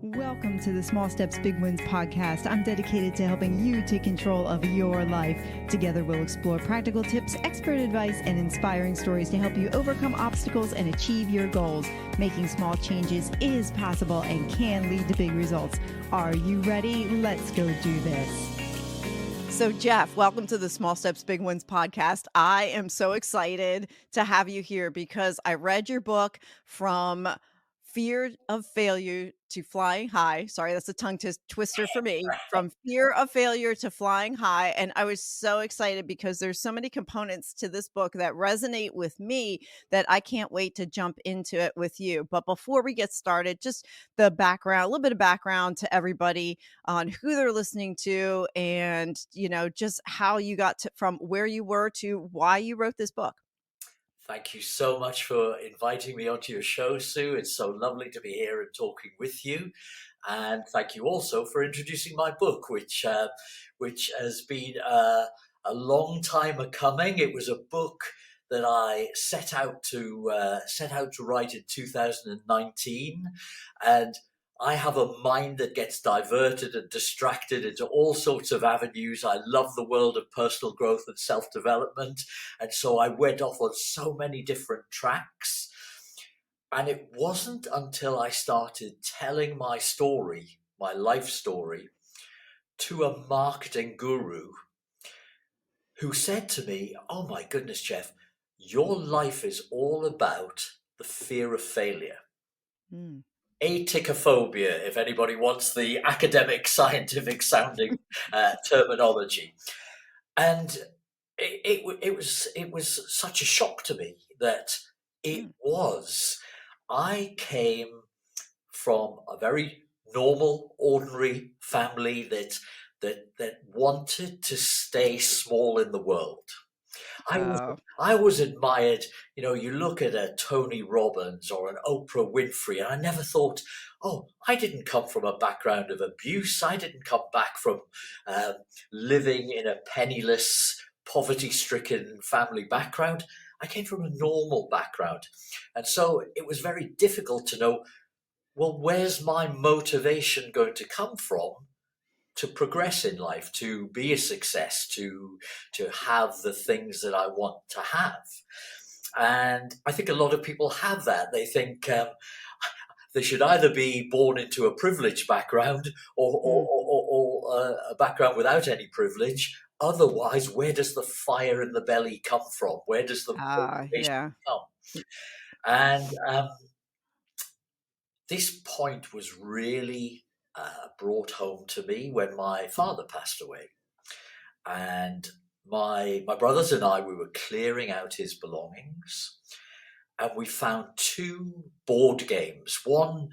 Welcome to the Small Steps, Big Wins podcast. I'm dedicated to helping you take control of your life. Together, we'll explore practical tips, expert advice, and inspiring stories to help you overcome obstacles and achieve your goals. Making small changes is possible and can lead to big results. Are you ready? Let's go do this. So, Geoff, welcome to the Small Steps, Big Wins podcast. I am so excited to have you here because I read your book, From Fear of Failure to Flying High. Sorry, that's a tongue twister for me. From fear of failure to flying high. And I was so excited because there's so many components to this book that resonate with me that I can't wait to jump into it with you. But before we get started, just the background, a little bit of background to everybody on who they're listening to and, just how you got from where you were to why you wrote this book. Thank you so much for inviting me onto your show, Sue. It's so lovely to be here and talking with you. And thank you also for introducing my book, which has been a long time coming. It was a book that I set out to write in 2019, and I have a mind that gets diverted and distracted into all sorts of avenues. I love the world of personal growth and self-development. And so I went off on so many different tracks. And it wasn't until I started telling my story, my life story, to a marketing guru who said to me, "Oh my goodness, Geoff, your life is all about the fear of failure." Mm. Aticophobia, if anybody wants the academic, scientific sounding terminology. And it was such a shock to me that I came from a very normal, ordinary family that wanted to stay small in the world. I was admired. You look at a Tony Robbins or an Oprah Winfrey, and I never thought, oh, I didn't come from a background of abuse. I didn't come back from living in a penniless, poverty-stricken family background. I came from a normal background. And so it was very difficult to know, well, where's my motivation going to come from to progress in life, to be a success, to have the things that I want to have. And I think a lot of people have that. They think they should either be born into a privileged background or a background without any privilege. Otherwise, where does the fire in the belly come from? Where does the motivation come? And this point was really brought home to me when my father passed away. And my brothers and I, we were clearing out his belongings, and we found two board games. One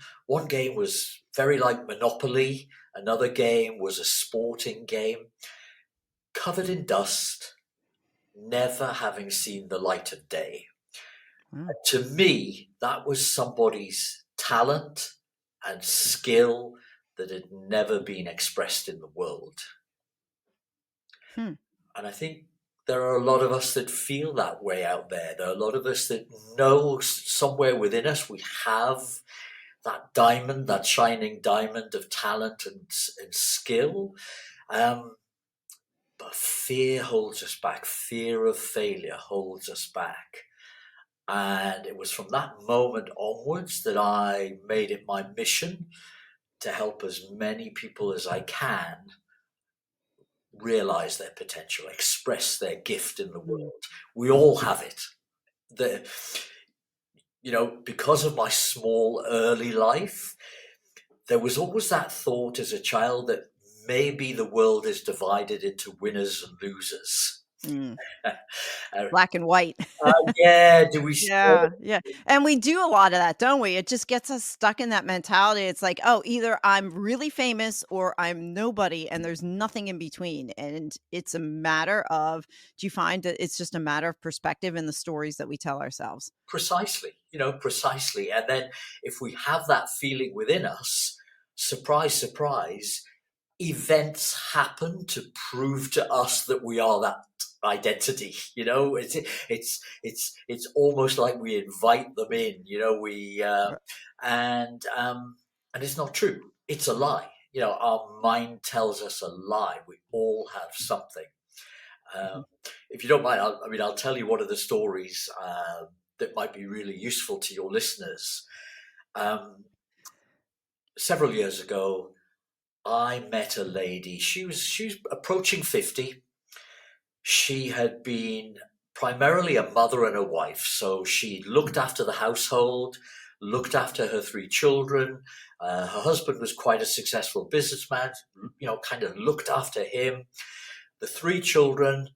game was very like Monopoly. Another game was a sporting game, covered in dust, never having seen the light of day. To me, that was somebody's talent and skill that had never been expressed in the world. And I think there are a lot of us that feel that way out there. There are a lot of us that know somewhere within us we have that diamond, that shining diamond of talent and skill. But fear holds us back. Fear of failure holds us back. And it was from that moment onwards that I made it my mission to help as many people as I can realize their potential, express their gift in the world. We all have it. Because of my small early life, there was always that thought as a child that maybe the world is divided into winners and losers. Black and white. Do we? Yeah. And we do a lot of that, don't we? It just gets us stuck in that mentality. It's like, oh, either I'm really famous or I'm nobody, and there's nothing in between. And it's a matter of, do you find that it's just a matter of perspective in the stories that we tell ourselves? Precisely. And then if we have that feeling within us, surprise, surprise, events happen to prove to us that we are that identity. It's almost like we invite them in. And it's not true. it's a lie. Our mind tells us a lie. We all have something. Um, if you don't mind, I'll tell you one of the stories that might be really useful to your listeners. Um, Several years ago, I met a lady. She was approaching 50. She had been primarily a mother and a wife, so she looked after the household, looked after her three children. Her husband was quite a successful businessman, kind of looked after him. The three children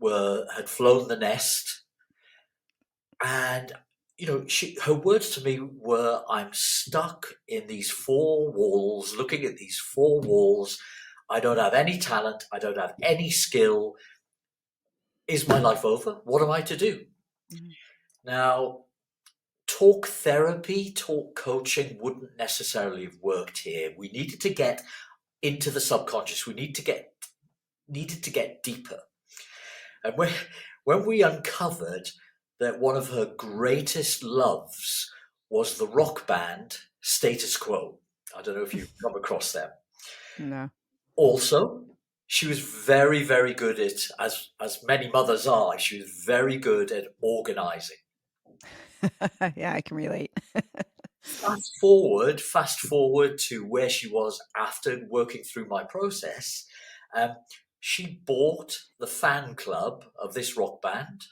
had flown the nest, and her words to me were, "I'm stuck in these four walls, looking at these four walls. I don't have any talent. I don't have any skill. Is my life over? What am I to do?" Mhm. Now, talk therapy, talk coaching wouldn't necessarily have worked here. We needed to get into the subconscious. We needed to get deeper. And when we uncovered that one of her greatest loves was the rock band Status Quo. I don't know if you've come across them. No. Also, she was very, very good at, as many mothers are, she was very good at organizing. Yeah, I can relate. Fast forward to where she was after working through my process. Um, she bought the fan club of this rock band.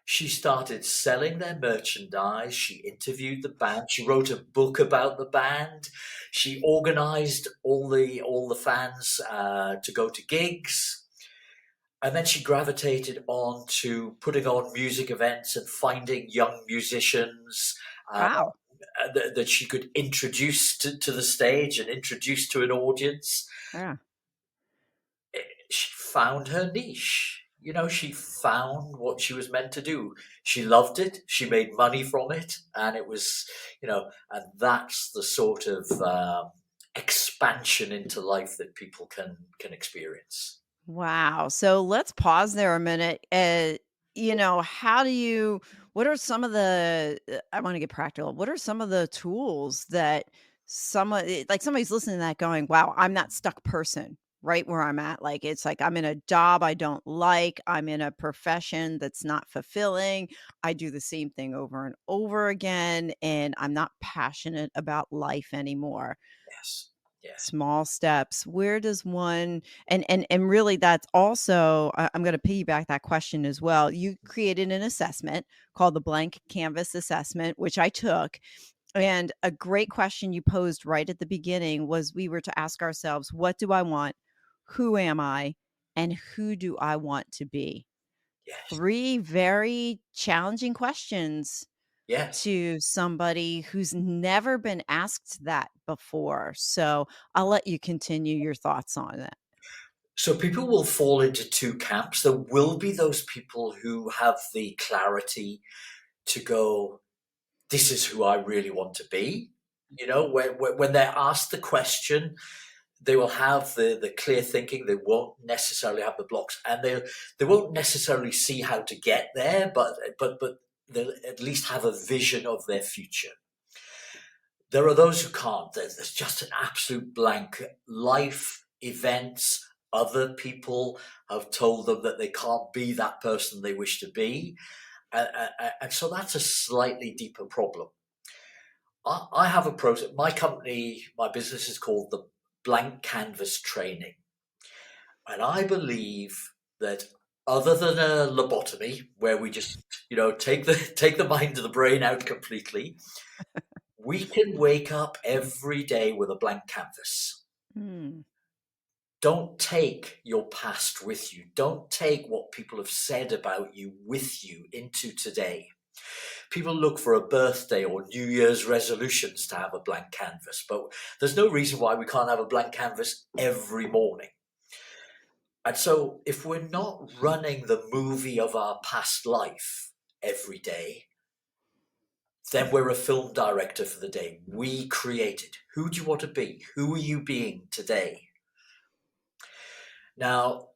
She started selling their merchandise. She interviewed the band. She wrote a book about the band. She organized all the fans to go to gigs. And then she gravitated on to putting on music events and finding young musicians uh, Wow. that she could introduce to the stage and introduce to an audience. Yeah. She found her niche. She found what she was meant to do. She loved it. She made money from it, and it was, and that's the sort of expansion into life that people can experience. Wow. So let's pause there a minute. How do you, what are some of the, I want to get practical. What are some of the tools that like somebody's listening to that going, wow, I'm that stuck person right where I'm at. Like, it's like I'm in a job I don't like. I'm in a profession that's not fulfilling. I do the same thing over and over again, and I'm not passionate about life anymore. Yes. Yes. Small steps. Where does one and really that's also I'm gonna piggyback that question as well. You created an assessment called the blank canvas assessment, which I took. And a great question you posed right at the beginning was we were to ask ourselves, what do I want? Who am I? And who do I want to be? Yes. Three very challenging questions Yes. to somebody who's never been asked that before. So I'll let you continue your thoughts on it. So people will fall into two camps. There will be those people who have the clarity to go, this is who I really want to be. When they're asked the question, they will have the clear thinking. They won't necessarily have the blocks, and they won't necessarily see how to get there, but they'll at least have a vision of their future. There are those who can't. There's just an absolute blank. Life events, other people have told them that they can't be that person they wish to be, and so that's a slightly deeper problem. I have a process. My company, my business is called the Blank Canvas Training. And I believe that other than a lobotomy, where we just, take the mind of the brain out completely, we can wake up every day with a blank canvas. Hmm. Don't take your past with you. Don't take what people have said about you with you into today. People look for a birthday or New Year's resolutions to have a blank canvas, but there's no reason why we can't have a blank canvas every morning. And so, if we're not running the movie of our past life every day, then we're a film director for the day. We created. Who do you want to be? Who are you being today? Now,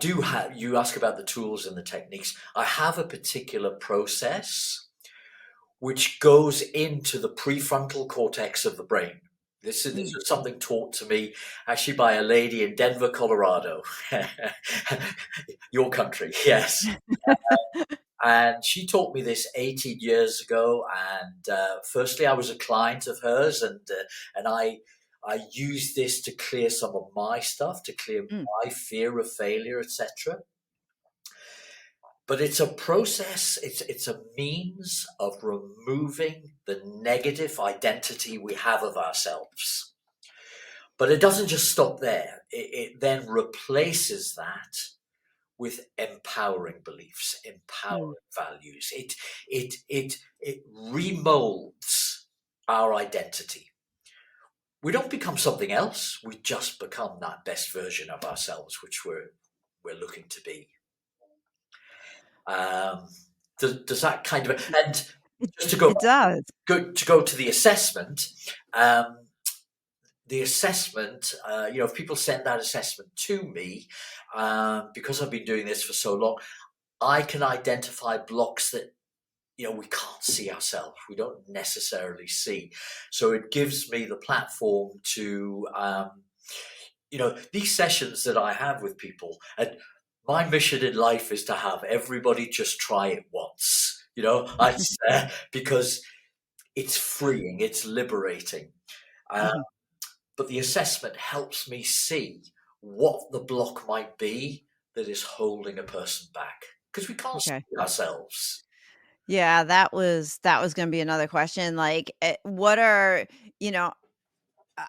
you ask about the tools and the techniques. I have a particular process which goes into the prefrontal cortex of the brain. This was something taught to me actually by a lady in Denver, Colorado, your country, yes. And she taught me this 18 years ago. And firstly, I was a client of hers, and I used this to clear some of my stuff, to clear Mm, my fear of failure, etc. But it's a process. It's a means of removing the negative identity we have of ourselves. But it doesn't just stop there. It then replaces that with empowering beliefs, mm, empowering values. It remolds our identity. We don't become something else. We just become that best version of ourselves, which we're looking to be. Um, does that kind of, and it, just it does. to go to the assessment. Um, if people send that assessment to me, because I've been doing this for so long, I can identify blocks that we can't see ourselves. We don't necessarily see. So it gives me the platform to these sessions that I have with people. And my mission in life is to have everybody just try it once. Because it's freeing, it's liberating. Uh, Mhm. but the assessment helps me see what the block might be that is holding a person back, because we can't Okay. see ourselves. Yeah, that was gonna be another question, like, what are you know,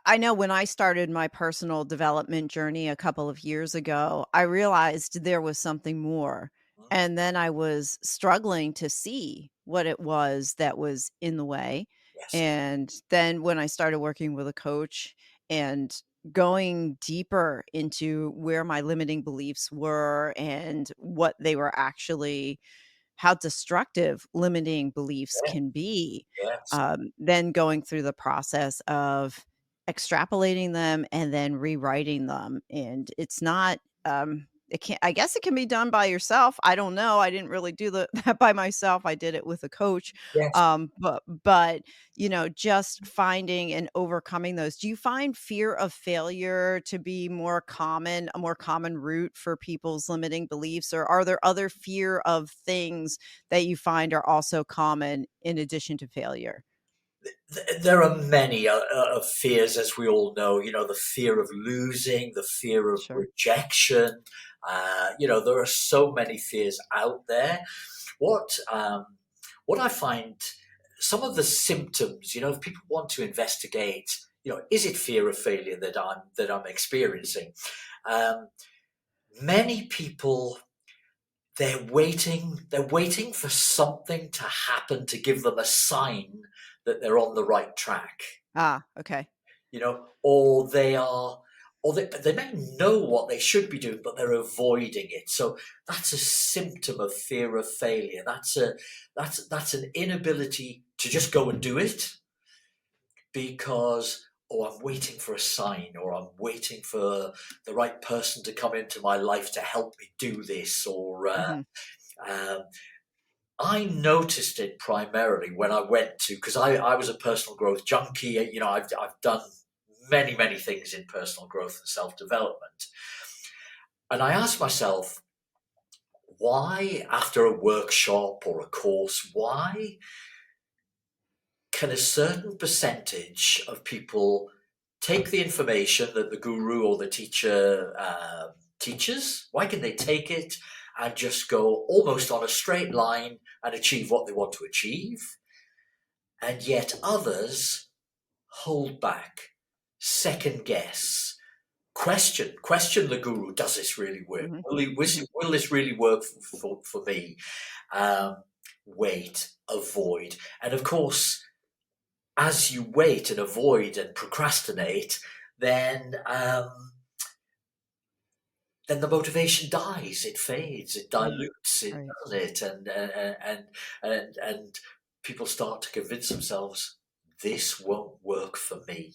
I know when I started my personal development journey a couple of years ago, I realized there was something more, Mm, and then I was struggling to see what it was that was in the way, yes, and then when I started working with a coach and going deeper into where my limiting beliefs were and what they were actually how destructive limiting beliefs yeah, can be, yes. then going through the process of extrapolating them and then rewriting them. And it's not, it can't, I guess it can be done by yourself. I don't know. I didn't really do that by myself. I did it with a coach. Yes. But just finding and overcoming those. Do you find fear of failure to be a more common root for people's limiting beliefs? Or are there other fear of things that you find are also common in addition to failure? There are many fears, as we all know. The fear of losing, the fear of Sure. rejection. There are so many fears out there. What what I find, some of the symptoms. If people want to investigate, is it fear of failure that I'm experiencing? Um, Many people, they're waiting for something to happen to give them a sign that they're on the right track. Ah, okay. Or they may know what they should be doing, but they're avoiding it. So that's a symptom of fear of failure. That's an inability to just go and do it, because, I'm waiting for a sign, or I'm waiting for the right person to come into my life to help me do this. Or Mhm. um, I noticed it primarily when I went to, because I was a personal growth junkie. I've done many, many things in personal growth and self development. And I asked myself, why, after a workshop or a course, why can a certain percentage of people take the information that the guru or the teacher teaches? Why can they take it and just go almost on a straight line and achieve what they want to achieve? And yet others hold back, second guess, question the guru. Does this really work? Mhm. Mhm. Will this really work for me? Um, Wait, avoid. And of course, as you wait and avoid and procrastinate, then the motivation dies, it fades, it Mm. dilutes, it Right. does it, and people start to convince themselves, this won't work for me.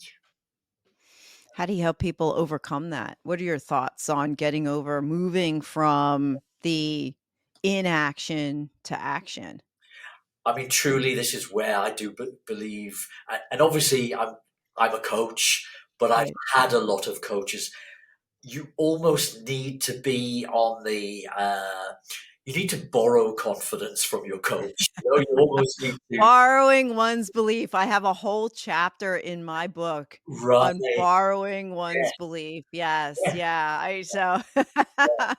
How do you help people overcome that? What are your thoughts on moving from the inaction to action? I mean, truly, this is where I do believe, and obviously, I'm I'm a coach, but I've Right. had a lot of coaches. You almost need to be on the, you need to borrow confidence from your coach. You almost need to, Borrowing one's belief. I have a whole chapter in my book on right, borrowing yeah, one's belief. Yes, yeah, yeah, I so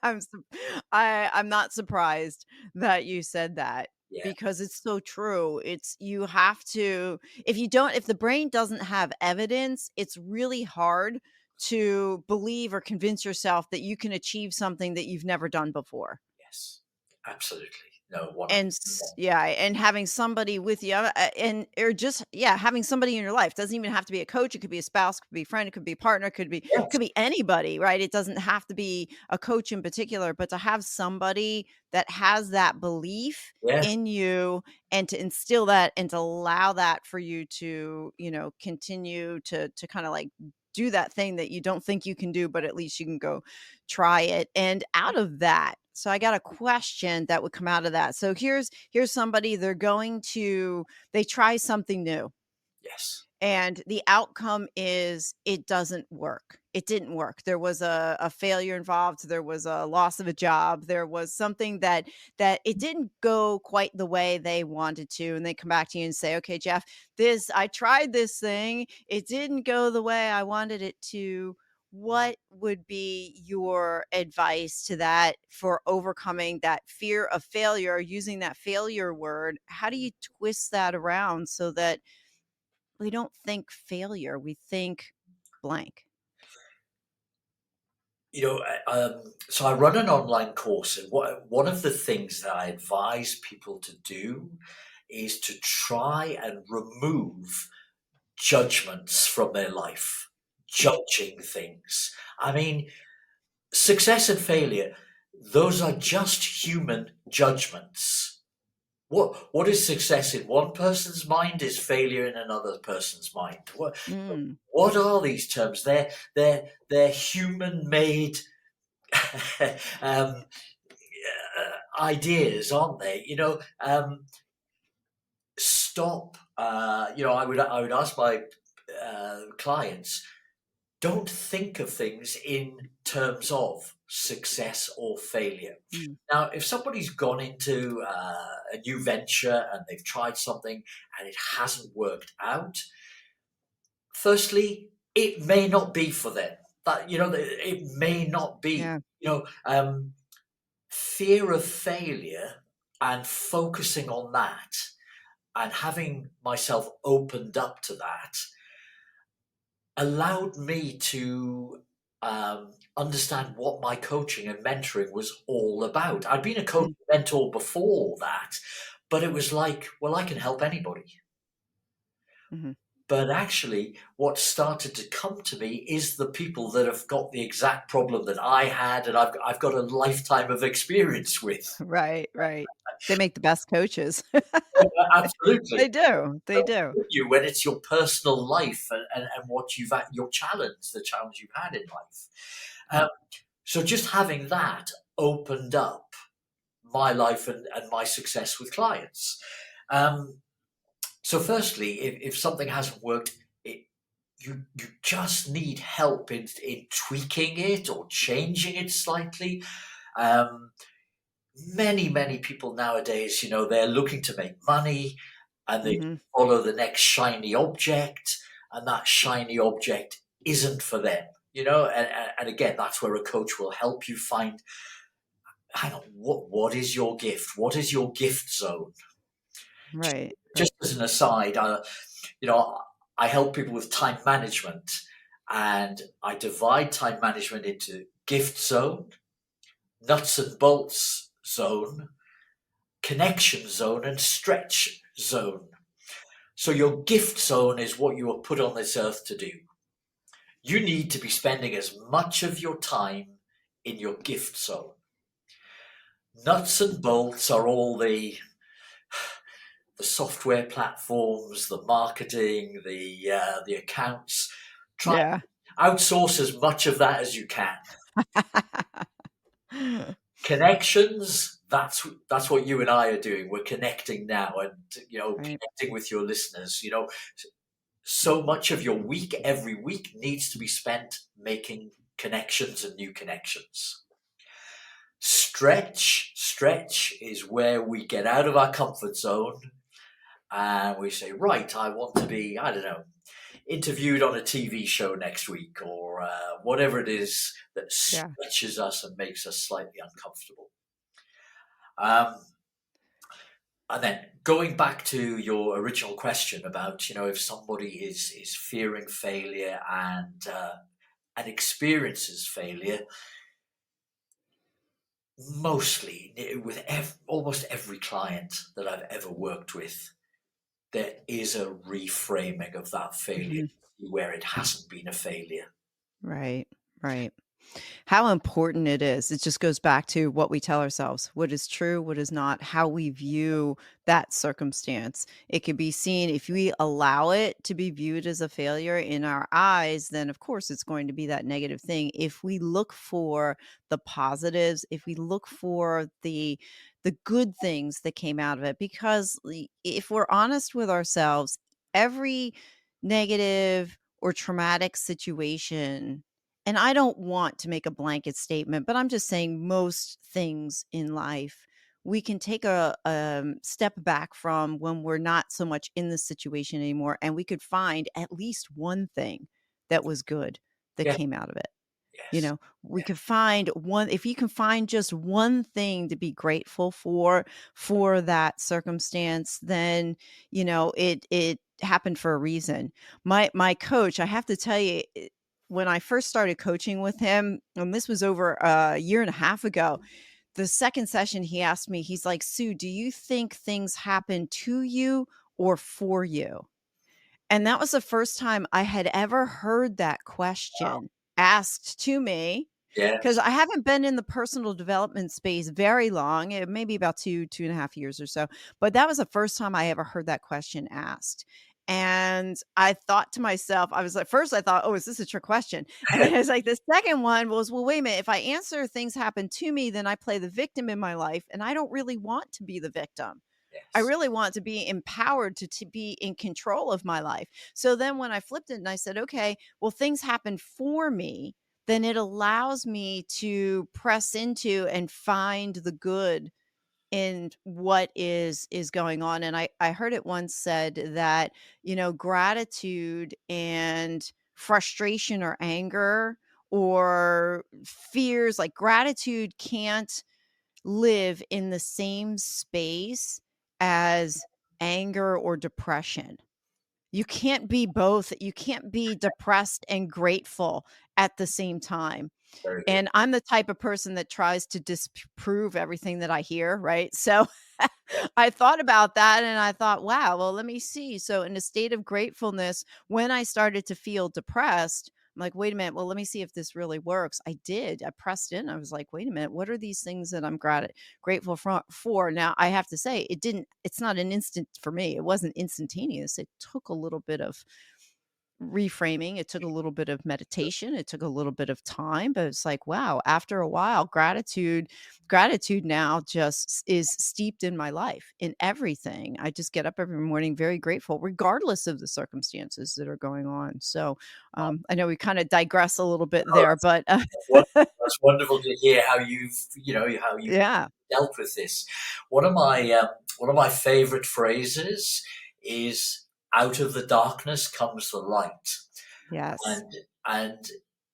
I'm su I'm not surprised that you said that yeah, because it's so true. It's you have to if the brain doesn't have evidence, it's really hard to believe or convince yourself that you can achieve something that you've never done before. yes, absolutely. No, 100%. And yeah, and having somebody with you, and or just yeah, having somebody in your life doesn't even have to be a coach. It could be a spouse, could be a friend, it could be a partner, Yes, could be anybody, right? It doesn't have to be a coach in particular, but to have somebody that has that belief yeah, in you and to instill that and to allow that for you to, continue to kind of like do that thing that you don't think you can do, but at least you can go try it. And out of that, so I got a question that would come out of that. So here's somebody they try something new yes, and the outcome is it doesn't work. It didn't work. There was a failure involved. There was a loss of a job. There was something that it didn't go quite the way they wanted to. And they come back to you and say, okay, Geoff, I tried this thing. It didn't go the way I wanted it to. What would be your advice to that for overcoming that fear of failure, using that failure word? How do you twist that around so that we don't think failure, we think blank. so I run an online course, and one of the things that I advise people to do is to try and remove judgments from their life, judging things. I mean, success and failure, those are just human judgments. What is success in one person's mind is failure in another person's mind. Mm, What are these terms? They're human made um, ideas, aren't they? Stop. I would ask my clients, don't think of things in terms of success or failure. mm, Now, if somebody's gone into a new venture and they've tried something and it hasn't worked out, firstly, it may not be for them. It may not be. yeah, Fear of failure and focusing on that and having myself opened up to that allowed me to understand what my coaching and mentoring was all about. I'd been a coach mm, and mentor before that, but it was like, well, I can help anybody. mhm. But actually, what started to come to me is the people that have got the exact problem that I had, and I've got a lifetime of experience with. Right, right. They make the best coaches. Absolutely. They do, they They'll do. support you when it's your personal life and what you've had, your challenge, the challenge you've had in life. Mm, Um, so just having that opened up my life and my success with clients. Um, so firstly, if something hasn't worked, you just need help in tweaking it or changing it slightly. Um, many people nowadays, they're looking to make money and they mhm, follow the next shiny object, and that shiny object isn't for them. And again, that's where a coach will help you find, hang on, what is your gift? What is your gift zone? right, right. Just as an aside, you know, I help people with time management, and I divide time management into gift zone, nuts and bolts zone, connection zone, and stretch zone. So your gift zone is what you were put on this earth to do. You need to be spending as much of your time in your gift zone. Nuts and bolts are all the software platforms, the marketing, the accounts. Try Yeah. outsource as much of that as you can. Connections, that's what you and I are doing. We're connecting now, and Right. connecting with your listeners. so much of your week every week needs to be spent making connections and new connections. Stretch is where we get out of our comfort zone and we say, right, I want to be, I don't know, interviewed on a TV show next week, or whatever it is that Yeah. stretches us and makes us slightly uncomfortable. Um, and then going back to your original question about, if somebody is fearing failure and experiences failure, mostly with almost every client that I've ever worked with, there is a reframing of that failure Hmm. where it hasn't been a failure. Right. Right. How important it is. It just goes back to what we tell ourselves, what is true, what is not, how we view that circumstance. It can be seen if we allow it to be viewed as a failure in our eyes, then of course it's going to be that negative thing. If we look for the positives, if we look for the good things that came out of it, because if we're honest with ourselves, every negative or traumatic situation, and I don't want to make a blanket statement, but I'm just saying most things in life, we can take a step back from when we're not so much in the situation anymore, and we could find at least one thing that was good that Yeah. came out of it. Yes. We could find one, if you can find just one thing to be grateful for that circumstance, then, it happened for a reason. My coach, I have to tell you, when I first started coaching with him, and this was over a year and a half ago, the second session he asked me, he's like, "Sue, do you think things happen to you or for you?" And that was the first time I had ever heard that question asked to me, because Yes. I haven't been in the personal development space very long, maybe about 2.5 years or so, but that was the first time I ever heard that question asked. And I thought to myself, I was like, first I thought, "Oh, is this a trick question?" And then it's like the second one was, "Well, wait a minute, if I answer things happen to me, then I play the victim in my life, and I don't really want to be the victim. I Yes. really want to be empowered to be in control of my life." So then when I flipped it and I said, "Okay, well, things happen for me," then it allows me to press into and find the good in what is going on. And I heard it once said that, gratitude and frustration or anger or fears, like gratitude can't live in the same space as anger or depression. You can't be both. You can't be depressed and grateful at the same time. Very good. And I'm the type of person that tries to disprove everything that I hear, right? So Yeah. I thought about that and I thought, wow, well, let me see. So, in a state of gratefulness, when I started to feel depressed, I'm like, wait a minute, well, let me see if this really works. I did. I pressed in. I was like, wait a minute, what are these things that I'm grateful for? Now, I have to say, it's not an instant for me. It wasn't instantaneous. It took a little bit of reframing. It took a little bit of meditation. It took a little bit of time, but it's like, wow, after a while, gratitude now just is steeped in my life, in everything. I just get up every morning very grateful, regardless of the circumstances that are going on. So I know we kind of digress a little bit Oh, there, but that's wonderful to hear how you've yeah, dealt with this. One of my favorite phrases is "out of the darkness comes the light." yes, And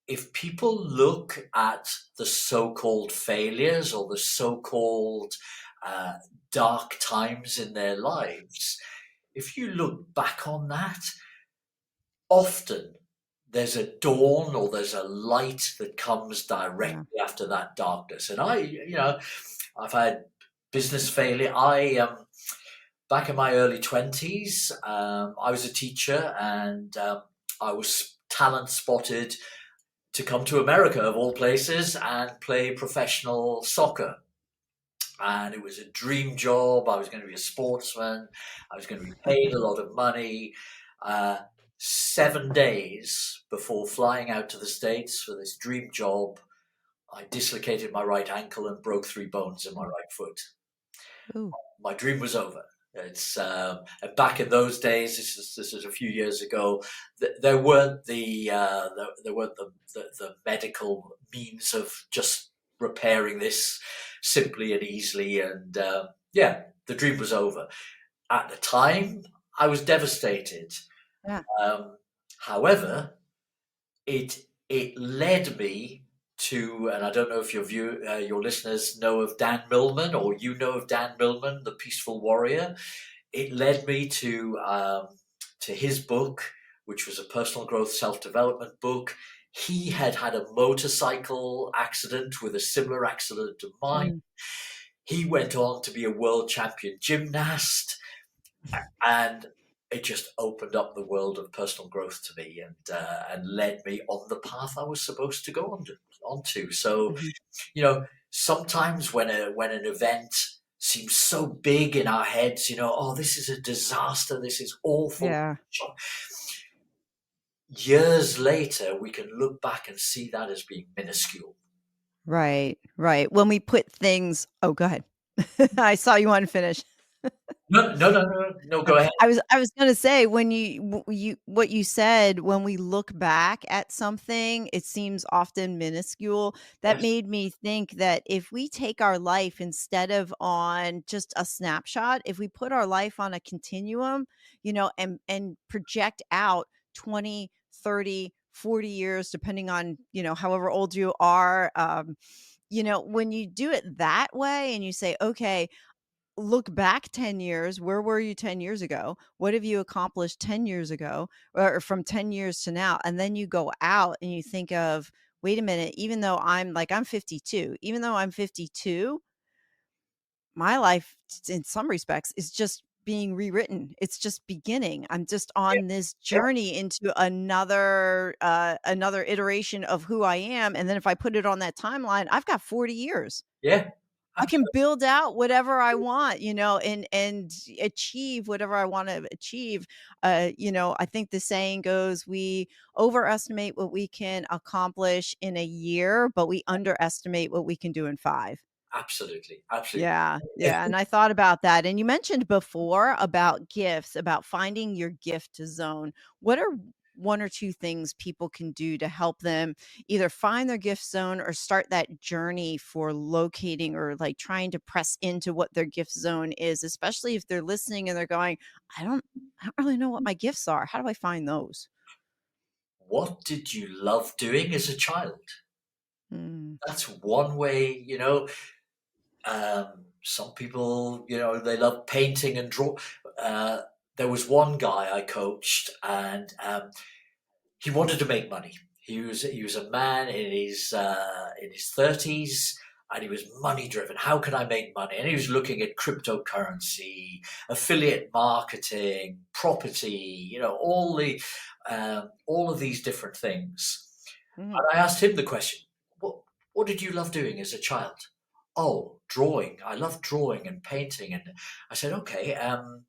if people look at the so-called failures or the so-called uh, dark times in their lives, if you look back on that, often there's a dawn or there's a light that comes yeah, directly after that darkness. And I've had business failure. Back in my early 20s, I was a teacher, and I was talent spotted to come to America, of all places, and play professional soccer. And it was a dream job. I was going to be a sportsman. I was going to be paid a lot of money. 7 days before flying out to the States for this dream job, I dislocated my right ankle and broke 3 bones in my right foot. ooh, My dream was over. It's and back in those days. This is a few years ago. There weren't there weren't the medical means of just repairing this simply and easily. And yeah, the dream was over. At the time, I was devastated. Yeah. Um, However, it led me to, and I don't know if your listeners know of Dan Millman, or you know of Dan Millman, the peaceful warrior. It led me to his book, which was a personal growth, self development book. He had had a motorcycle accident with a similar accident to mine. Mm. He went on to be a world champion gymnast, and it just opened up the world of personal growth to me, and led me on the path I was supposed to go onto. So, Mhm. sometimes when an event seems so big in our heads, oh, this is a disaster, this is awful. Yeah. Years later, we can look back and see that as being minuscule. Right, right. When we put things Oh, go ahead. I saw you wanted to finish. No, no, no, no, no. Go ahead. I was gonna say when you what you said, when we look back at something, it seems often minuscule. That Yes. made me think that if we take our life instead of on just a snapshot, if we put our life on a continuum, and project out 20, 30, 40 years, depending on, however old you are, when you do it that way and you say, okay, look back 10 years. Where were you 10 years ago? What have you accomplished 10 years ago, or from 10 years to now? And then you go out and you think of, wait a minute, even though I'm 52, even though I'm 52, my life in some respects is just being rewritten. It's just beginning. I'm just Yeah, on this yeah, journey into another iteration of who I am. And then if I put it on that timeline, I've got 40 years. yeah. I can Absolutely. build out whatever I want, and achieve whatever I wanna achieve. I think the saying goes, we overestimate what we can accomplish in a year, but we underestimate what we can do in 5. Absolutely. Absolutely. Yeah, If yeah, and I thought about that, and you mentioned before about gifts, about finding your gift zone. What are 1 or 2 things people can do to help them either find their gift zone or start that journey for locating or, like, trying to press into what their gift zone is, especially if they're listening and they're going, I don't really know what my gifts are. How do I find those?" What did you love doing as a child? Mm. That's one way. Some people, they love painting and draw. Uh, there was one guy I coached, and he wanted to make money. He was a man in his 30s, and he was money driven. How can I make money? And he was looking at cryptocurrency, affiliate marketing, property, all of these different things. Mhm. And I asked him the question, what did you love doing as a child? Oh, drawing. I love drawing and painting. And I said, okay, um,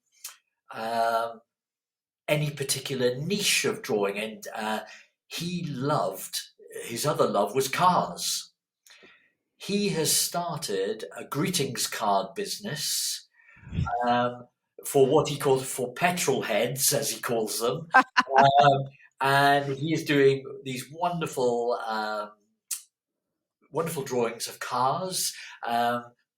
any particular niche of drawing? And he loved, his other love was cars. He has started a greetings card business, um, for what he calls, for petrol heads, as he calls them. Um, and he is doing these wonderful drawings of cars,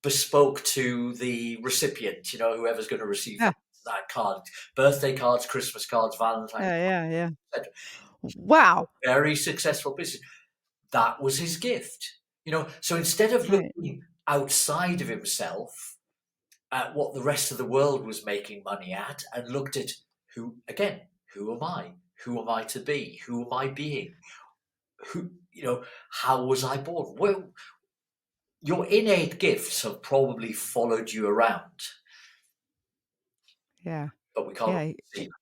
bespoke to the recipient, whoever's going to receive Yeah. that card. Birthday cards, Christmas cards, Valentine's Yeah, yeah, yeah. cards. Wow. Very successful business. That was his gift. So instead of Right. looking outside of himself at what the rest of the world was making money at, and looked at who am I? Who am I to be? Who am I being? How was I born? Well, your innate gifts have probably followed you around, Yeah. but we can't Yeah. see them.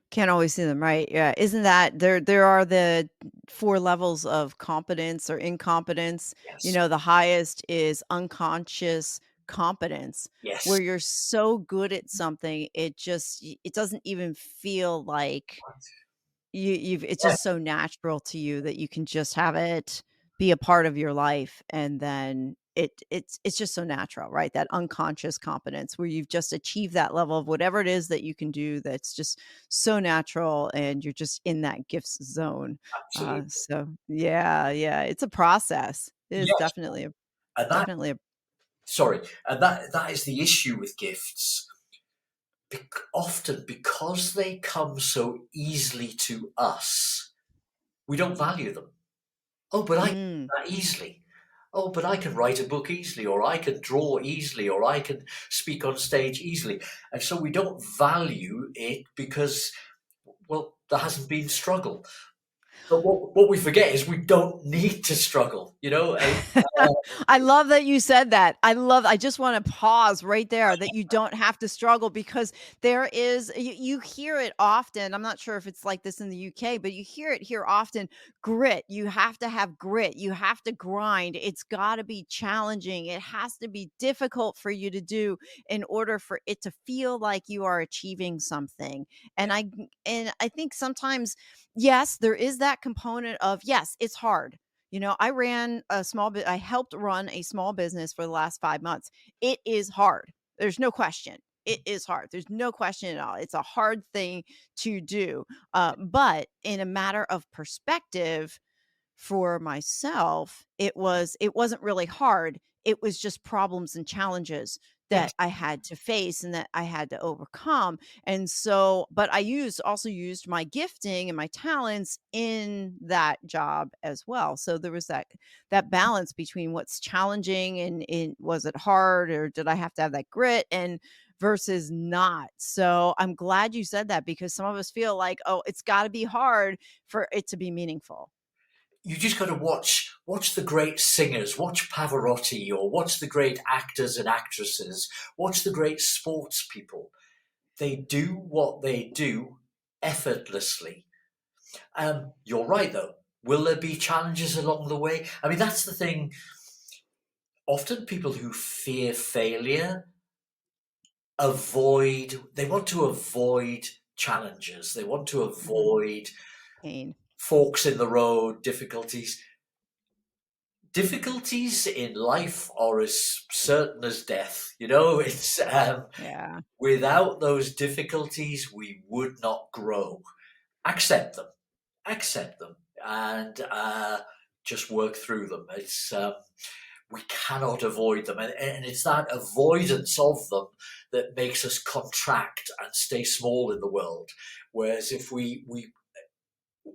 Can't always see them, right? Yeah. Isn't that there are the 4 levels of competence or incompetence. Yes, The highest is unconscious competence, yes. where you're so good at something, it doesn't even feel like it's Yeah, just so natural to you that you can just have it be a part of your life, and then it's just so natural, right? That unconscious competence where you've just achieved that level of whatever it is that you can do that's just so natural and you're just in that gifts zone. Absolutely. So yeah, it's a process. It is Yes. And that, definitely a sorry, and that is the issue with gifts. Often because they come so easily to us, we don't value them. Oh, but I can do mm. that easily. Oh, but I can write a book easily, or I can draw easily, or I can speak on stage easily. And so we don't value it because, well, there hasn't been struggle. But what we forget is we don't need to struggle, you know? I love that you said that. I just wanna pause right there that you don't have to struggle because there is you hear it often. I'm not sure if it's like this in the UK, but you hear it here often, grit. You have to have grit. You have to grind. It's gotta be challenging. It has to be difficult for you to do in order for it to feel like you are achieving something. Yeah, And I think sometimes, yes, there is that component of, yes, it's hard. I helped run a small business for the last 5 months. It is hard. There's no question. It is hard. There's no question at all. It's a hard thing to do. But in a matter of perspective, for myself, it wasn't really hard. It was just problems and challenges yes. that I had to face and that I had to overcome. And so, but I also used my gifting and my talents in that job as well. So there was that balance between what's challenging and was it hard or did I have to have that grit and versus not. So I'm glad you said that because some of us feel like, oh, it's got to be hard for it to be meaningful. You just got to watch the great singers, watch Pavarotti, or watch the great actors and actresses, watch the great sports people. They do what they do effortlessly. You're right, though. Will there be challenges along the way? I mean, that's the thing. Often people who fear failure they want to avoid challenges. They want to Mhm. avoid Pain. forks in the road, difficulties. Difficulties in life are as certain as death. You know, it's Yeah. without those difficulties, we would not grow. Accept them, accept them, and just work through them. It's we cannot avoid them, and it's that avoidance of them that makes us contract and stay small in the world. Whereas if we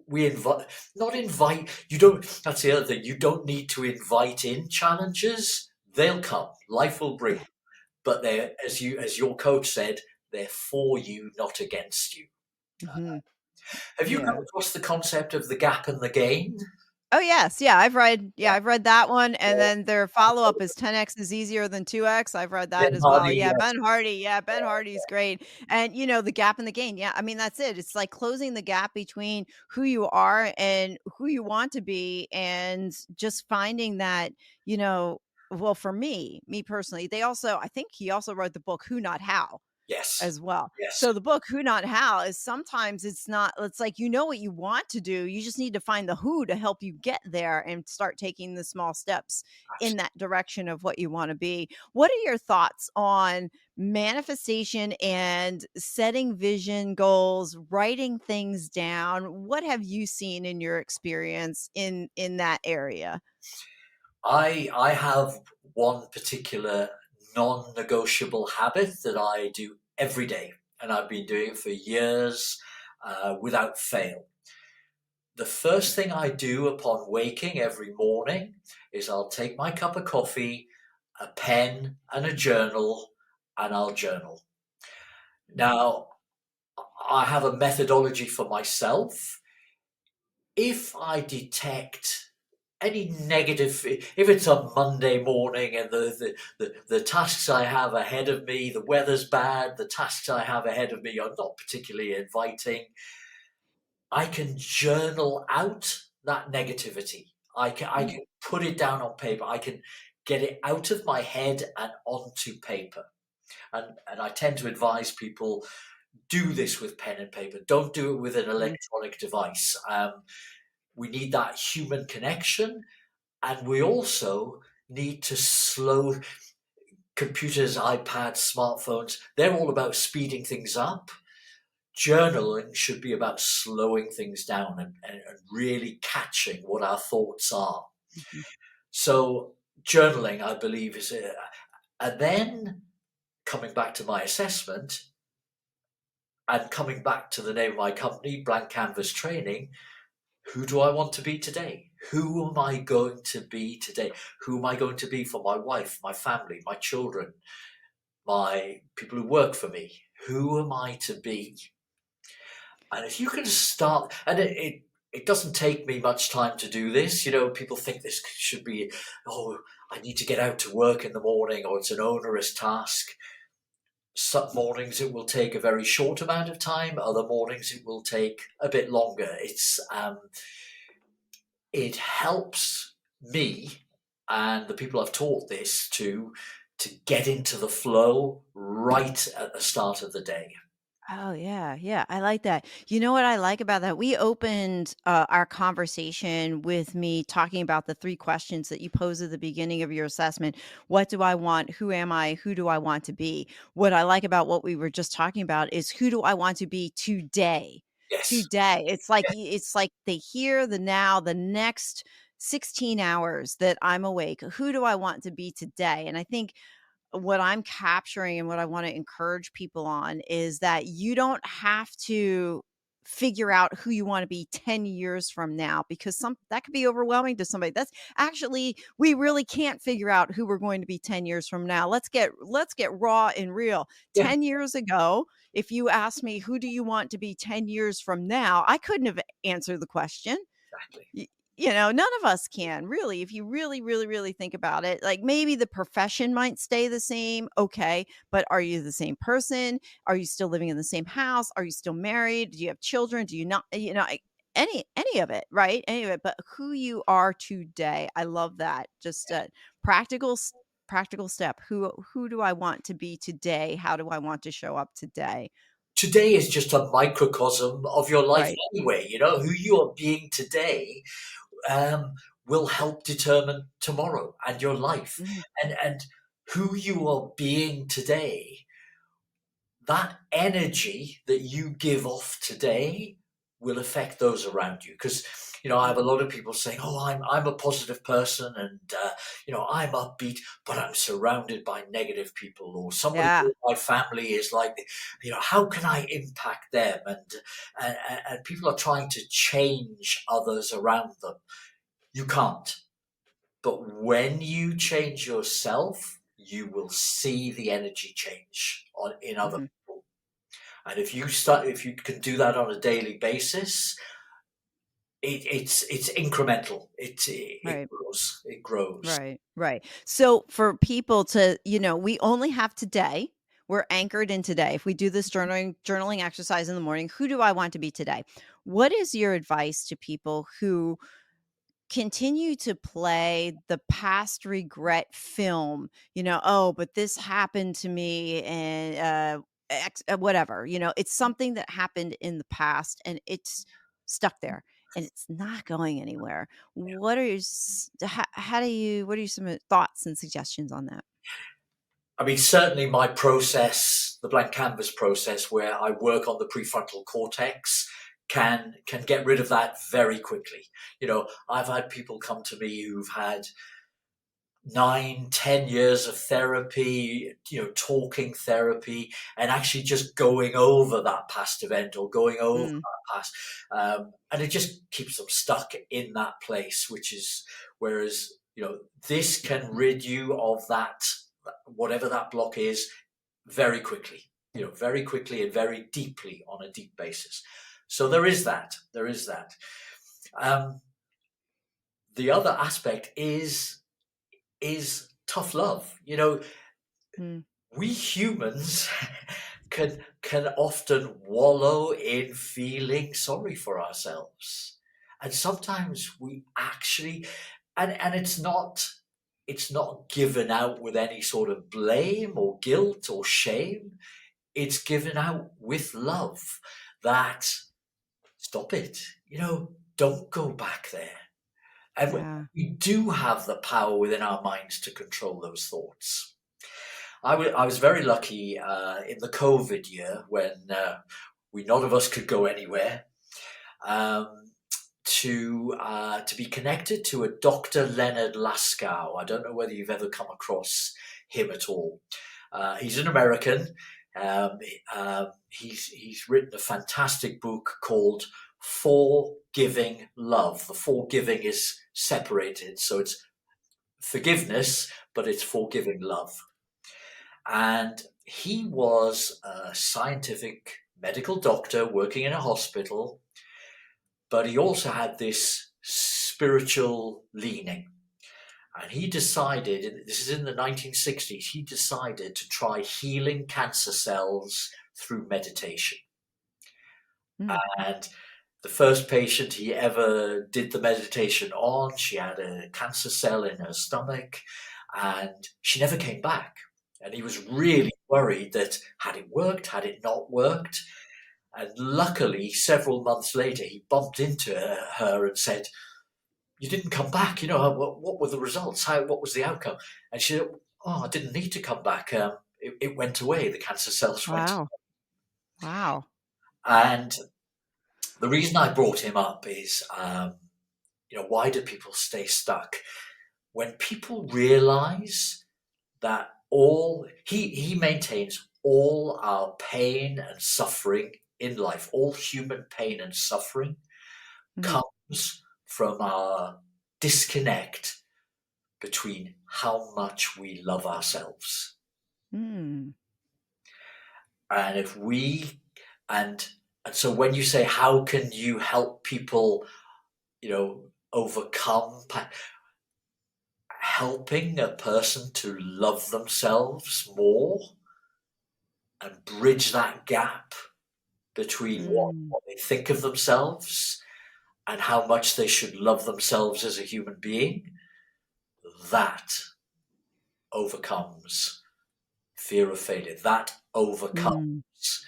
invite not invite you don't that's the other thing, you don't need to invite in challenges. They'll come, life will bring, but they're, as your coach said, they're for you, not against you. Mhm. Have you come Yeah. across the concept of the gap and the gain? Oh, yes. Yeah. I've read that one, and Yeah. then their follow-up is 10x is easier than 2x. I've read Ben that as well. Hardy, Yeah, yes. Ben Hardy. Yeah, Ben Hardy's great. And, the gap in the gain. Yeah, I mean, that's it. It's like closing the gap between who you are and who you want to be, and just finding that, you know well, for me personally, I think he also wrote the book Who Not How Yes. as well. Yes. So the book Who Not How is sometimes it's like you know what you want to do, you just need to find the who to help you get there and start taking the small steps in that direction of what you want to be. What are your thoughts on manifestation and setting vision goals, writing things down? What have you seen in your experience in that area? I have one particular non-negotiable habit that I do every day, and I've been doing it for years without fail. The first thing I do upon waking every morning is I'll take my cup of coffee, a pen, and a journal, and I'll journal. Now, I have a methodology for myself. If I detect any negative, if it's a Monday morning and the tasks I have ahead of me, the weather's bad, the tasks I have ahead of me are not particularly inviting, I can journal out that negativity. I Mm, can put it down on paper. I can get it out of my head and onto paper. And I tend to advise people, do this with pen and paper. Don't do it with an mhm. electronic device. We need that human connection, and we also need to slow. Computers, iPads, smartphones, they're all about speeding things up. Journaling should be about slowing things down and really catching what our thoughts are. Mhm. So journaling, I believe, is a, and then coming back to my assessment and coming back to the name of my company, Blank Canvas Training. Who do I want to be today? Who am I going to be today? Who am I going to be for my wife, my family, my children, my people who work for me? Who am I to be? And if you can start, and it doesn't take me much time to do this. You know, people think this should be, oh, I need to get out to work in the morning, or it's an onerous task. Some mornings it will take a very short amount of time. Other mornings it will take a bit longer. It helps me and the people I've taught this to get into the flow right at the start of the day. Oh, yeah, yeah, I like that. You know what I like about that? We opened, our conversation with me talking about the 3 questions that you pose at the beginning of your assessment. What do I want? Who am I? Who do I want to be? What I like about what we were just talking about is who do I want to be today? Yes. Today. It's like the here, the now, the next 16 hours that I'm awake. Who do I want to be today? And I think what I'm capturing and what I want to encourage people on is that you don't have to figure out who you want to be 10 years from now because some that could be overwhelming to somebody. That's actually we really can't figure out who we're going to be 10 years from now. Let's get raw and real. Yeah. 10 years ago, if you asked me who do you want to be 10 years from now, I couldn't have answered the question. Exactly. Y you know, none of us can, really, if you really, really, really think about it. Like, maybe the profession might stay the same, okay, but are you the same person? Are you still living in the same house? Are you still married? Do you have children? Do you not you know, any of it, right? Any of it, but who you are today, I love that. Just a practical step. Who do I want to be today? How do I want to show up today? Today is just a microcosm of your life Right. anyway. You know, who you are being today um, will help determine tomorrow and your life. Mhm, And who you are being today, that energy that you give off today will affect those around you. Because I have mm. a lot of people saying, "Oh, I'm a positive person, and I'm upbeat, but I'm surrounded by negative people." Or somebody Yeah. in my family is like, how can I impact them? And people are trying to change others around them. You can't. But when you change yourself, you will see the energy change in other Mhm. people. And if you can do that on a daily basis, it's incremental. It Right. grows. It grows. Right, right. So for people to, we only have today. We're anchored in today. If we do this journaling exercise in the morning, who do I want to be today? What is your advice to people who continue to play the past regret film? Oh, but this happened to me and whatever. It's something that happened in the past and it's stuck there and it's not going anywhere. What are you some thoughts and suggestions on that? I mean, certainly my process, the blank canvas process, where I work on the prefrontal cortex, can get rid of that very quickly. I've had people come to me who've had 9, 10 years of therapy, talking therapy, and actually just going over that past event or going over Mm, that past, and it just keeps them stuck in that place. Whereas this can rid you of that, whatever that block is, very quickly. Very quickly and very deeply on a deep basis. So there is that. There is that. Um, the other aspect is tough love. mm, We humans can often wallow in feeling sorry for ourselves. And sometimes we actually and it's not given out with any sort of blame or guilt or shame. It's given out with love that stop it. Don't go back there. And Yeah. we do have the power within our minds to control those thoughts. I was very lucky in the COVID year when we none of us could go anywhere. Um, to be connected to a Dr. Leonard Laskow. I don't know whether you've ever come across him at all. He's an American. Um, he's written a fantastic book called Forgiving Love. The forgiving is separated, so it's forgiveness, but it's forgiving love. And he was a scientific medical doctor working in a hospital, but he also had this spiritual leaning. And he decided, this is in the 1960s, he decided to try healing cancer cells through meditation. Mm. And the first patient he ever did the meditation on, she had a cancer cell in her stomach and she never came back. And he was really worried that had it worked, had it not worked? And luckily, several months later, he bumped into her and said, "You didn't come back. What were the results? What was the outcome?" And she said, "Oh, I didn't need to come back. It went away. The cancer cells went." Wow. Wow. And the reason I brought him up is, why do people stay stuck? When people realize that he maintains all our pain and suffering in life, all human pain and suffering Mm. comes from our disconnect between how much we love ourselves. Mm. And if we and and so when you say how can you help people, overcome helping a person to love themselves more and bridge that gap between what, Mm. what they think of themselves and how much they should love themselves as a human being, that overcomes fear of failure. That overcomes Mm.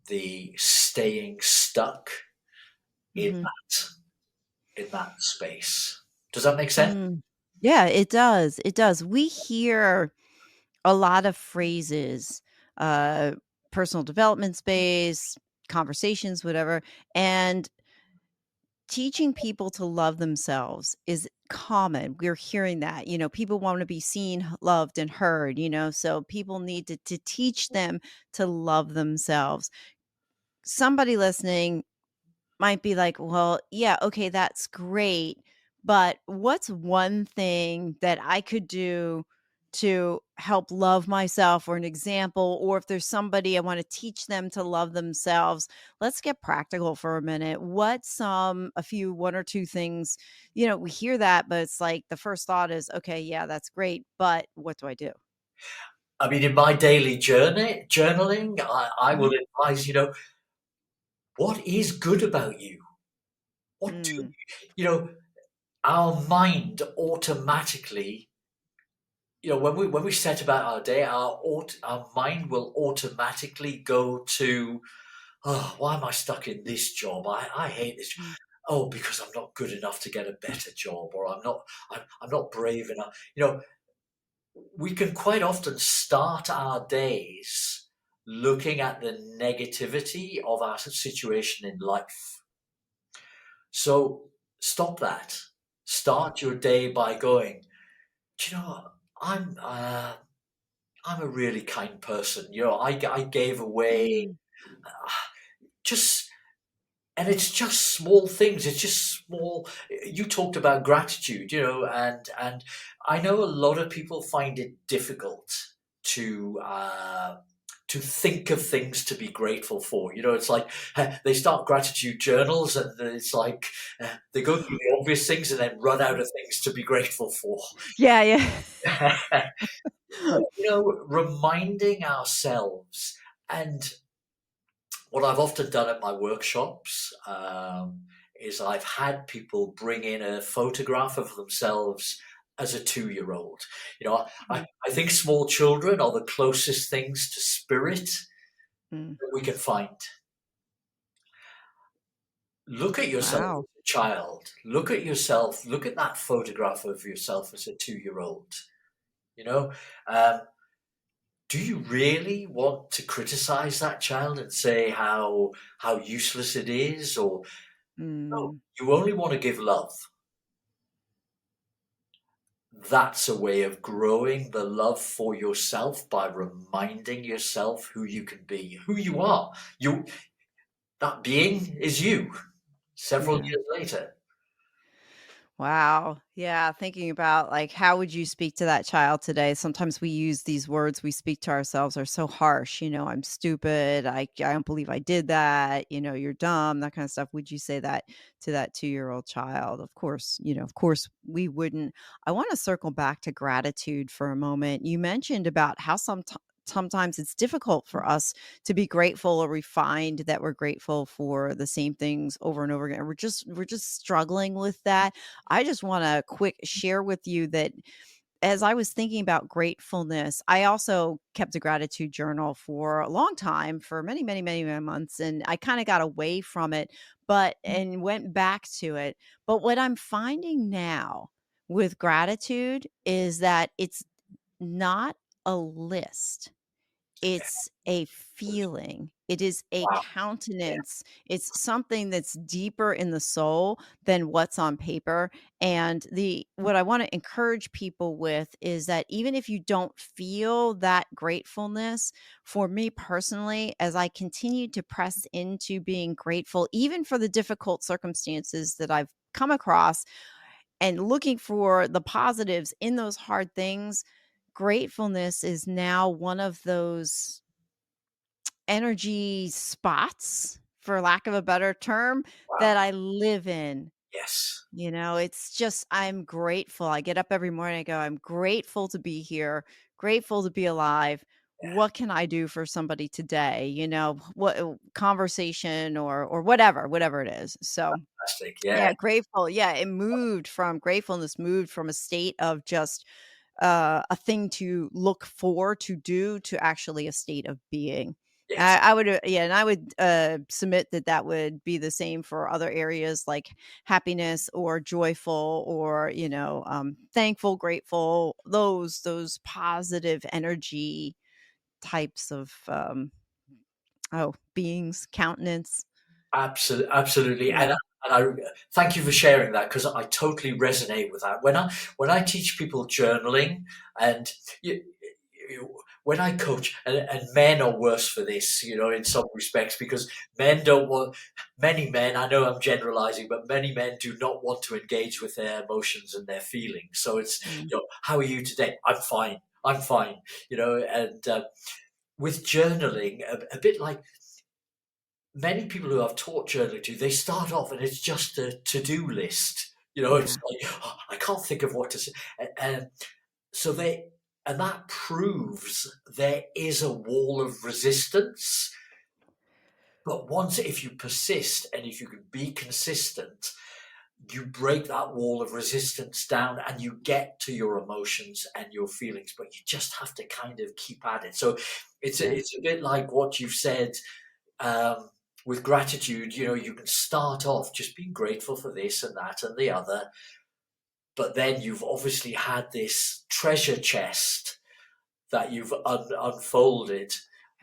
the staying stuck in Mhm. that space. Does that make sense? Mm. Yeah, it does, it does. We hear a lot of phrases, uh, personal development space, conversations, whatever, and teaching people to love themselves is common. We're hearing that, people want to be seen, loved, and heard, so people need to teach them to love themselves. Somebody listening might be like, "Well, yeah, okay, that's great, but what's one thing that I could do to help love myself or an example, or if there's somebody I want to teach them to love themselves?" Let's get practical for a minute. What's a few, one or two things, we hear that, but it's like the first thought is, "Okay, yeah, that's great, but what do I do?" I mean, in my daily journaling, I will Mhm. advise, what is good about you? What do Mm. our mind automatically, when we set about our day, our mind will automatically go to, "Oh, why am I stuck in this job? I hate this. Mm. Oh, because I'm not good enough to get a better job, or I'm not brave enough." We can quite often start our days looking at the negativity of our situation in life. So stop that. Start your day by going, "Do you know what? I'm a really kind person. I gave away Mm. uh, just." And it's just small things. It's just small. You talked about gratitude, and I know a lot of people find it difficult to to think of things to be grateful for. It's like they start gratitude journals, and it's like they go through the obvious things and then run out of things to be grateful for. Yeah, yeah. But, reminding ourselves, and what I've often done at my workshops is I've had people bring in a photograph of themselves as a 2-year-old. Mm. I think small children are the closest things to spirit Mm. that we can find. look at yourself Wow. as a child. Look at yourself. Look at that photograph of yourself as a 2-year-old. You know, um, do you really want to criticize that child and say how useless it is, or no? Mm, You only want to give love. That's a way of growing the love for yourself by reminding yourself who you can be, who you are. You that being is you. Several yeah. years later. Wow. Yeah. Thinking about like, how would you speak to that child today? Sometimes we use these words we speak to ourselves are so harsh. I'm stupid. I don't believe I did that. You're dumb, that kind of stuff. Would you say that to that 2-year-old child? Of course we wouldn't. I want to circle back to gratitude for a moment. You mentioned about how sometimes it's difficult for us to be grateful, or we find that we're grateful for the same things over and over again. We're just struggling with that. I just want to quick share with you that as I was thinking about gratefulness, I also kept a gratitude journal for a long time, for many, many, many, many months. And I kind of got away from it, and went back to it. But what I'm finding now with gratitude is that it's not a list. It's a feeling. It is a Wow. Yeah, countenance. It's something that's deeper in the soul than what's on paper. And the what I want to encourage people with is that even if you don't feel that gratefulness, for me personally, as I continue to press into being grateful, even for the difficult circumstances that I've come across, and looking for the positives in those hard things, gratefulness is now one of those energy spots, for lack of a better term, wow. that I live in. Yes. It's just, I'm grateful. I get up every morning, I go, I'm grateful to be here, grateful to be alive. Yeah. What can I do for somebody today? What conversation or whatever it is. So Fantastic. Yeah. yeah, grateful. Yeah, gratefulness moved from a state of just a thing to look for, to do, to actually a state of being. Yes. I would, yeah, and I would submit that that would be the same for other areas like happiness or joyful or thankful, grateful. Those positive energy types of beings, countenance. Absolutely, absolutely, Yeah, and I thank you for sharing that because I totally resonate with that. When I teach people journaling, and you, when I coach, and men are worse for this, in some respects, because men don't want. Many men, I know I'm generalizing, but many men do not want to engage with their emotions and their feelings. So it's, mm, how are you today? I'm fine. I'm fine. And with journaling, a bit like many people who I've taught journaling to, they start off and it's just a to-do list. It's yeah, like, "Oh, I can't think of what to say." And so and that proves there is a wall of resistance. But if you persist and if you can be consistent, you break that wall of resistance down and you get to your emotions and your feelings, but you just have to kind of keep at it. So yeah, it's a bit like what you've said, um, with gratitude. You can start off just being grateful for this and that and the other, but then you've obviously had this treasure chest that you've unfolded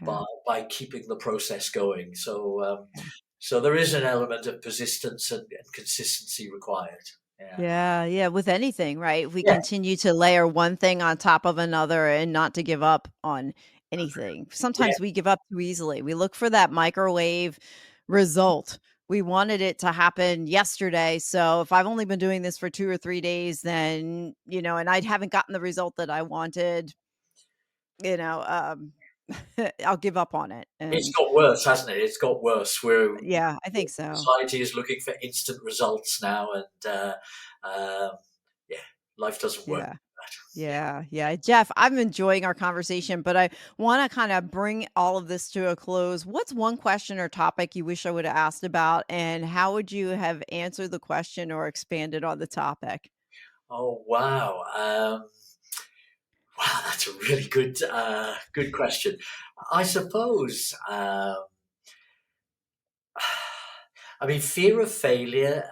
yeah, by keeping the process going. So, yeah. so there is an element of persistence and consistency required. Yeah. Yeah, yeah, with anything, right? If we Yeah. continue to layer one thing on top of another and not to give up on anything. Yeah. Sometimes we give up too easily. We look for that microwave result. We wanted it to happen yesterday. So if I've only been doing this for 2 or 3 days, then, and I haven't gotten the result that I wanted, you know, um, I'll give up on it. It's And got worse, hasn't it? It's got worse. Where yeah, I think so. society is looking for instant results now, and yeah, life doesn't work Yeah. like that. Yeah. Yeah, yeah. Jeff, I'm enjoying our conversation, but I want to kind of bring all of this to a close. What's one question or topic you wish I would have asked about, and how would you have answered the question or expanded on the topic? Oh wow. Wow, that's a really good question. I suppose I mean, fear of failure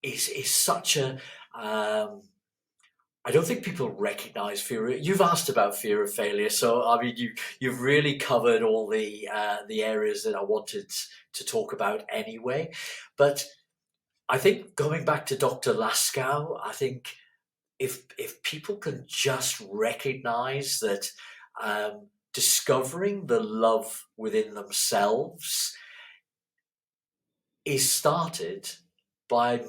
is such a. I don't think people recognize fear. You've asked about fear of failure, so I mean, you've really covered all the areas that I wanted to talk about anyway. But I think going back to Dr. Laskow, I think if people can just recognize that discovering the love within themselves is started by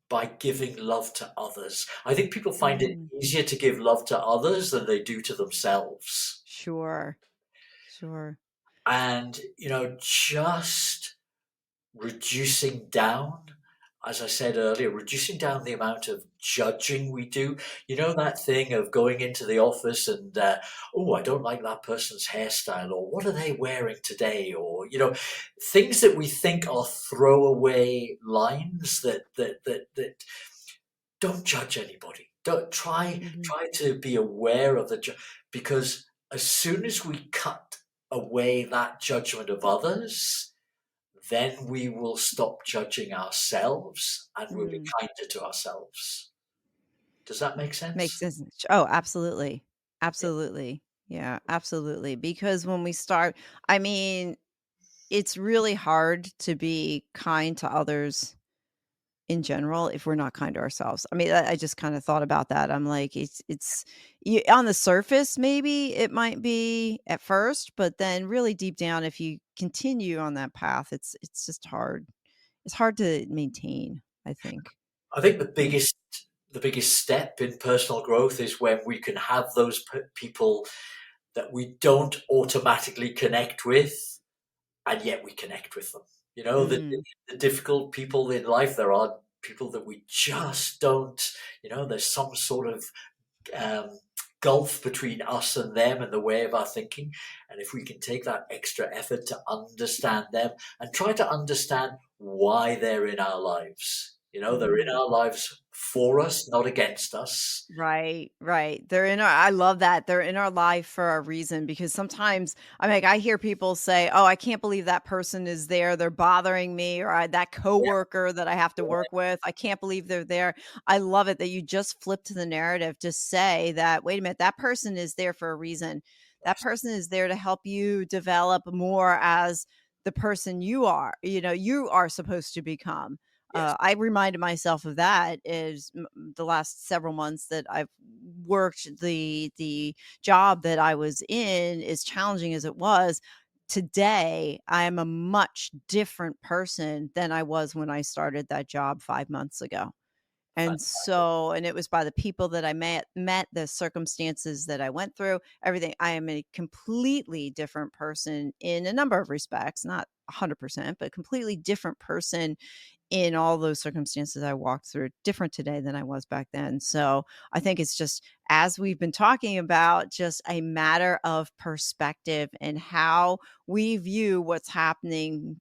by giving love to others. I think people find it Mm, easier to give love to others than they do to themselves. sure. Sure. And, just reducing down, as I said earlier, reducing down the amount of judging we do. You know, that thing of going into the office and, oh, I don't like that person's hairstyle, or what are they wearing today? Or, things that we think are throwaway lines that don't judge anybody. Don't Mhm. try to be aware of because as soon as we cut away that judgment of others, then we will stop judging ourselves and we'll be Mm. kinder to ourselves. Does that make Makes sense? sense. Oh, absolutely. Yeah. Absolutely. Yeah, absolutely. Because when we start, I mean, it's really hard to be kind to others in general if we're not kind to ourselves. I mean, I just kind of thought about that. I'm like, it's you, on the surface, maybe it might be at first, but then really deep down, if you continue on that path, it's just hard. It's hard to maintain, I think. I think the Yeah. biggest step in personal growth is when we can have those people that we don't automatically connect with, and yet we connect with them. Mm, The difficult people in life, there are people that we just don't, there's some sort of um, gulf between us and them and the way of our thinking. And if we can take that extra effort to understand them and try to understand why they're in our lives, they're in mhm. our lives for us, not against us. Right, right. They're in our I love that. They're in our life for a reason because sometimes I mean, I hear people say, "Oh, I can't believe that person is there. They're bothering me," or that Yeah, coworker that I have to work with. I can't believe they're there. I love it that you just flipped the narrative to say that, wait a minute, that person is there for a reason. That person is there to help you develop more as the person you are supposed to become. yes, I reminded myself of that is the last several months that I've worked the job that I was in, as challenging as it was. Today, I am a much different person than I was when I started that job 5 months ago. fantastic. And it was by the people that I met, the circumstances that I went through, everything. I am a completely different person in a number of respects, not 100%, but completely different person in all those circumstances I walked through, different today than I was back then. So I think it's just, as we've been talking about, just a matter of perspective and how we view what's happening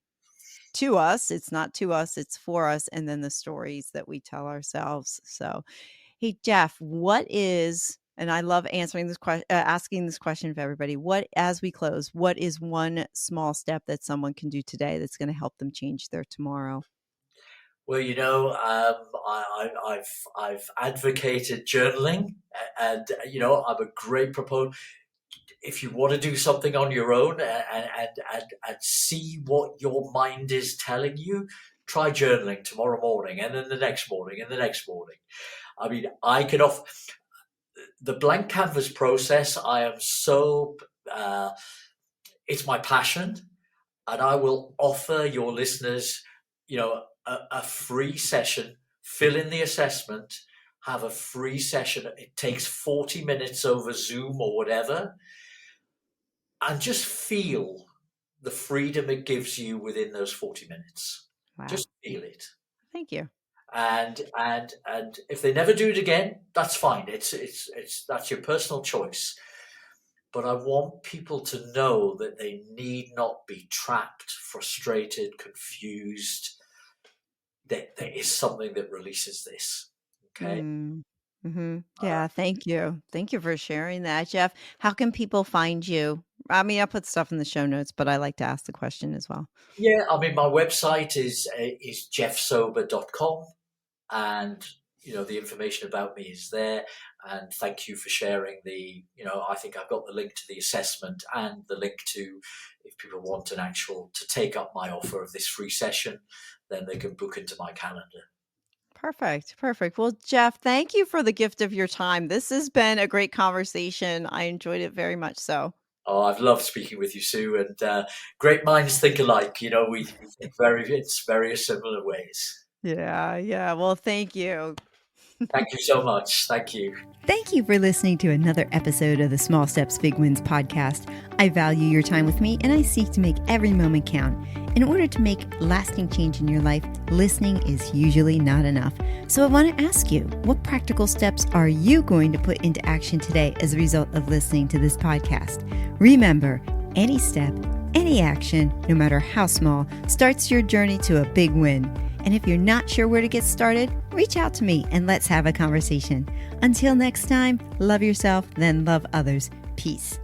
to us. It's not to us, it's for us. And then the stories that we tell ourselves. So, hey, Jeff, and I love answering this question, asking this question of everybody. As we close, what is one small step that someone can do today that's going to help them change their tomorrow? Well, I've advocated journaling, and I'm a great proponent. If you want to do something on your own and see what your mind is telling you, try journaling tomorrow morning, and then the next morning, and the next morning. I mean, I can off the blank canvas process. I am so it's my passion, and I will offer your listeners, a free session. Fill in the assessment. Have a free session. It takes 40 minutes over Zoom or whatever, and just feel the freedom it gives you within those 40 minutes. Wow. Just feel it. Thank you. And if they never do it again, that's fine. It's that's your personal choice. But I want people to know that they need not be trapped, frustrated, confused. That there is something that releases this. Okay. Mm. Yeah, thank you. Thank you for sharing that, Geoff. How can people find you? I mean, I'll put stuff in the show notes, but I like to ask the question as well. Yeah, I mean, my website is geoffsober.com, and the information about me is there. And thank you for sharing I think I've got the link to the assessment and the link to, if people want to take up my offer of this free session, then they can book into my calendar. Perfect. Perfect. Well, Geoff, thank you for the gift of your time. This has been a great conversation. I enjoyed it very much so. Oh, I've loved speaking with you, Sue, and great minds think alike. We think in very similar ways. Yeah, yeah. Well, thank you. Thank you so much. Thank you. Thank you for listening to another episode of the Small Steps, Big Wins podcast. I value your time with me, and I seek to make every moment count. In order to make lasting change in your life, listening is usually not enough. So I want to ask you, what practical steps are you going to put into action today as a result of listening to this podcast? Remember, any step, any action, no matter how small, starts your journey to a big win. And if you're not sure where to get started, reach out to me and let's have a conversation. Until next time, love yourself, then love others. Peace.